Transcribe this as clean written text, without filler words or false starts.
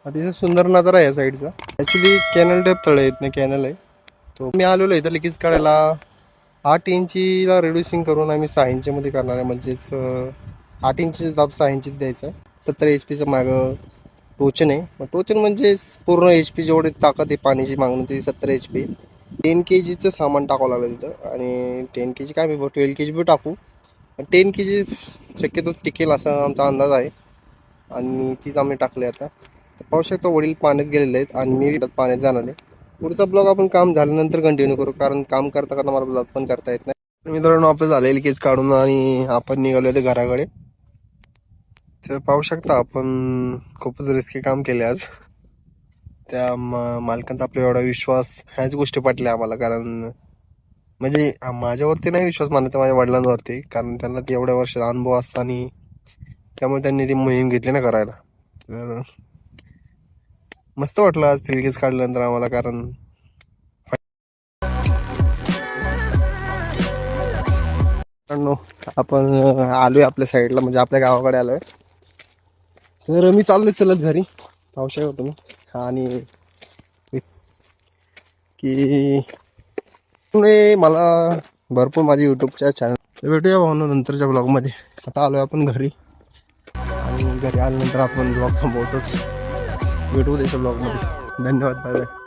अतिशय सुंदर नजारा आहे या साईडचा. ॲक्च्युली कॅनल टाईप तळ आहेत ना, कॅनल आहे तो. मी आलेलो इथं लिकेज काढायला. 8 इंचीला रिड्युसिंग करून आम्ही 6 इंचमध्ये करणार आहे. म्हणजेच 8 इंची दाब 6 इंचीत द्यायचा आहे. 70 HP मागं टोचन आहे. मग टोचन म्हणजे पूर्ण HP जेवढी ताकद आहे पाण्याची मागणी ती 70 HP. 10 kgचं सामान टाकावं लागलं तिथं. आणि 10 kg काय मी 12 kg बी टाकू. 10 kg शक्यतो टिकेल असा आमचा अंदाज आहे. आणि तीच आम्ही टाकले आता. तर पाहू शकतो वडील पाण्यात गेलेले आहेत आणि मी पाण्यात जाणार आहे. पुढचा ब्लॉग आपण काम झाल्यानंतर कंटिन्यू करू, कारण काम करता करता मला ब्लॉग पण करता येत नाही. मित्रांनो आपलं झालेलं केस काढून आणि आपण निघालो होते घराकडे. तर पाहू शकता आपण खूपच रिस्की काम केले आज. त्या मालकांचा आपला एवढा विश्वास ह्याच गोष्टी पटल्या आम्हाला. कारण म्हणजे माझ्यावरती नाही विश्वास मानायचा, माझ्या वडिलांवरती, कारण त्यांना ते एवढ्या वर्षाचा अनुभव असताना त्यामुळे त्यांनी ती मोहीम घेतली ना करायला. तर मस्त वाटलं आज केस काढल्यानंतर आम्हाला. कारण आपण आलोय आपल्या साईडला, म्हणजे आपल्या गावाकडे आलोय. तर मी चाललोय चलत घरी, पाहू शकता तुम्ही. आणि की मला भरपूर माझ्या युट्यूबच्या चॅनल भेटूया भावना नंतरच्या ब्लॉगमध्ये. आता आलोय आपण घरी आणि घरी आल्यानंतर आपण ब्लॉग थांबवतोच. भेटू द्यायचं ब्लॉगमध्ये. धन्यवाद, बाय बाय.